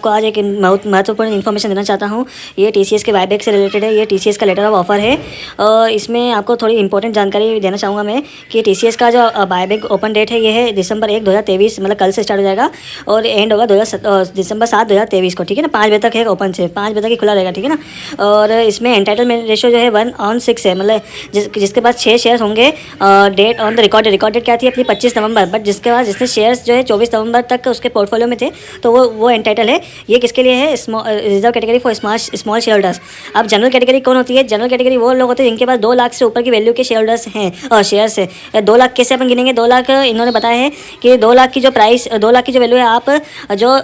को आज एक बहुत महत्वपूर्ण इन्फॉर्मेशन देना चाहता हूँ। ये टीसीएस के बायबैक से रिलेटेड है। ये टीसीएस का लेटर ऑफ ऑफर है। इसमें आपको थोड़ी इंपॉर्टेंट जानकारी देना चाहूँगा मैं कि टीसीएस का जो बायबैक ओपन डेट है ये है दिसंबर 1 2023, मतलब कल से स्टार्ट हो जाएगा और एंड होगा दिसंबर 7 2023 को, ठीक है ना। 5 बजे तक है ओपन से, 5 बजे तक ही खुला रहेगा, ठीक है ना। और इसमें एंटाइटलमेंट रेशियो जो है 1:6 है, मतलब जिसके पास 6 शेयर होंगे date on the record date क्या थी अपनी 25 नवंबर, बट जिसके पास जिसने शेयर्स जो है 24 नवंबर तक उसके पोर्टफोलियो में थे तो वो एंटाइटल है। ये किसके लिए है? Reserve category for small share holders. अब जनरल कैटेगरी कौन होती है? जनरल कैटेगरी वो लोग होते हैं जिनके पास 2 लाख से ऊपर की वैल्यू के शेयर होल्डर्स हैं, शेयर्स है। 2 लाख कैसे अपन गिनेंगे? 2 लाख इन्होंने बताया है कि 2 लाख की जो प्राइस, 2 लाख की जो वैल्यू है, आप जो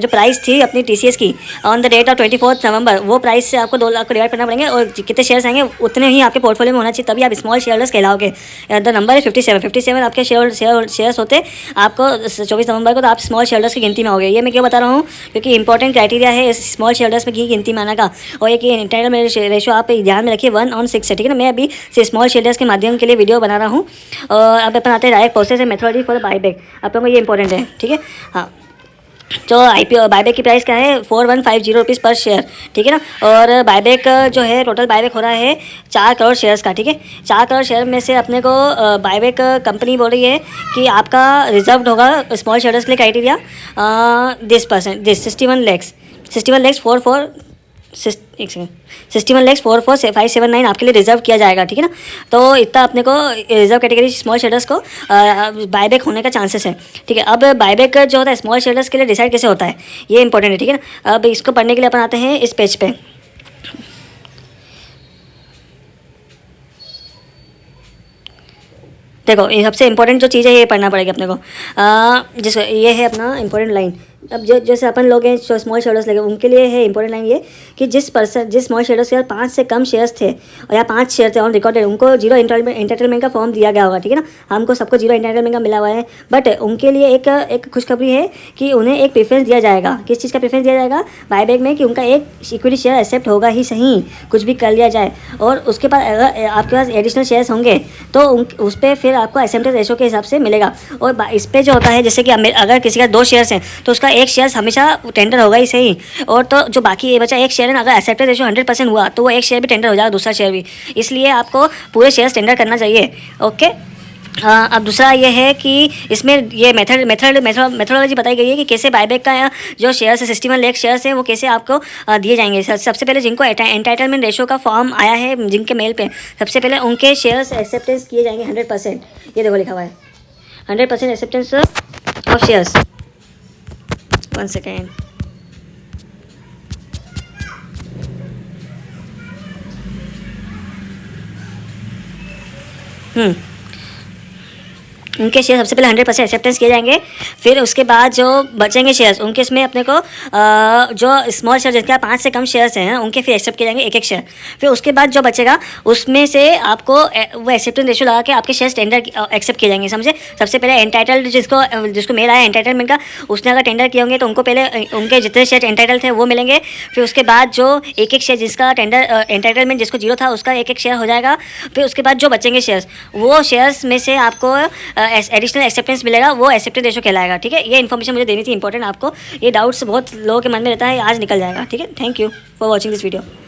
प्राइस थी अपनी टीसीएस की ऑन द डेट ऑफ 24 नवंबर, वो प्राइस से आपको 2 लाख को डिवाइड करना पड़ेंगे और कितने शेयर्स आएंगे उतने ही आपके पोर्टफोलियो में होना चाहिए, तभी आप स्मॉल शेयर होल्डर्स कहलाओगे। द नंबर है 57 आपके शेयर्स होते आपको 24 नवंबर को, तो आप स्मॉल शेयर होल्डर्स की गिनती में होगे। ये मैं क्यों बता रहा हूँ? क्योंकि इंपॉर्टेंट क्राइटेरिया है इस स्मॉल शेयर होल्डर्स में की गिनती में आने का। और एक एंटाइटलमेंट रेशियो आप ध्यान में रखिए 1:6 है, ठीक है ना। मैं अभी से स्मॉल शेयर होल्डर्स के माध्यम के लिए वीडियो बना रहा हूँ। और अब अपन आते हैं डायरेक्ट प्रोसेस है मेथोडोलॉजी फॉर बायबैक। आप लोगों को ये इंपॉर्टेंट है, ठीक है। हाँ, तो आईपीओ बायबैक की प्राइस क्या है? 4150 रुपीज़ पर शेयर, ठीक है ना। और बायबैक जो है टोटल बायबैक हो रहा है 4 करोड़ शेयर्स का, ठीक है। 4 करोड़ शेयर में से अपने को बायबैक कंपनी बोल रही है कि आपका रिजर्व होगा स्मॉल शेयर्स के लिए क्राइटेरिया 61 लैक्स 61 लैक्स 44579 आपके लिए रिजर्व किया जाएगा, ठीक है ना। तो इतना अपने को रिजर्व कैटेगरी स्मॉल शेयर्स को बायबैक होने का चांसेस है, ठीक है। अब बायबैक जो होता है स्मॉल शेयर्स के लिए डिसाइड कैसे होता है, ये इंपॉर्टेंट है, ठीक है ना। अब इसको पढ़ने के लिए अपन आते हैं इस पेज पे। देखो, ये सबसे इंपॉर्टेंट जो चीज़ है ये पढ़ना पड़ेगा अपने को। जिसको ये है अपना इंपॉर्टेंट लाइन। अब जैसे अपन लोग हैं जो स्मॉल शेयर्स लगे उनके लिए है इंपॉर्टेंट लाइन ये कि जिस स्मॉल शेयर्स के 5 से कम शेयर्स थे और या 5 शेयर थे ऑन रिकॉर्डेड, उनको जीरो एंटाइटलमेंट का फॉर्म दिया गया होगा, ठीक है ना। हमको सबको जीरो एंटाइटलमेंट का मिला हुआ है, बट उनके लिए एक खुशखबरी है कि उन्हें एक प्रेफरेंस दिया जाएगा। किस चीज़ का प्रेफरेंस दिया जाएगा? बायबैक में, कि उनका एक इक्विटी शेयर एक्सेप्ट होगा ही सही, कुछ भी कर लिया जाए। और उसके पास अगर आपके पास एडिशनल शेयर्स होंगे तो उस पर फिर आपको एक्सेप्टेंस रेशो के हिसाब से मिलेगा। और इस पर जो होता है जैसे कि अगर किसी का 2 शेयर्स हैं तो उसका एक शेयर हमेशा टेंडर होगा ही सही। और तो जो बाकी ये बचा एक शेयर है ना, अगर एक्सेप्टेंस रेशो 100% हुआ तो वो एक शेयर भी टेंडर हो जाएगा, दूसरा शेयर भी। इसलिए आपको पूरे शेयर्स टेंडर करना चाहिए, ओके। अब दूसरा ये है कि इसमें ये मेथोडोलॉजी बताई गई है कि कैसे बायबैक का जो शेयर्स है 61 लाख शेयर्स हैं वो कैसे आपको दिए जाएंगे। सबसे पहले जिनको एंटाइटलमेंट रेशो का फॉर्म आया है जिनके मेल पे, सबसे पहले उनके शेयर्स एक्सेप्टेंस किए जाएंगे 100%। ये देखो लिखा हुआ है 100% एक्सेप्टेंस ऑफ शेयर्स। 1 सेकेंड। उनके शेयर सबसे पहले 100% एक्सेप्टेंस किए जाएंगे। फिर उसके बाद जो बचेंगे शेयर्स उनके इसमें अपने को जो स्मॉल शेयर जिनके 5 से कम शेयर्स हैं उनके फिर एक्सेप्ट किए जाएंगे एक शेयर। फिर उसके बाद जो बचेगा उसमें से आपको वो एक्सेप्टेंस रेशो लगा के आपके शेयर्स टेंडर एक्सेप्ट किए जाएंगे, समझे। सबसे पहले एंटाइटल्ड जिसको मेल आया एंटाइटलमेंट का, उसने अगर टेंडर किए होंगे तो उनको पहले उनके जितने शेयर एंटाइटल थे वो मिलेंगे। फिर उसके बाद जो एक शेयर जिसका टेंडर एंटाइटलमेंट जिसको 0 था उसका एक शेयर हो जाएगा। फिर उसके बाद जो बचेंगे शेयर्स, वो शेयर्स में से आपको एडिशनल एक्सेप्टेंस मिलेगा, वो एक्सेप्टेंस रेशो कहलाएगा, ठीक है। ये इन्फॉर्मेशन मुझे देनी थी इंपॉर्टेंट आपको। ये डाउट्स बहुत लोगों के मन में रहता है, आज निकल जाएगा, ठीक है। Thank you for watching this video.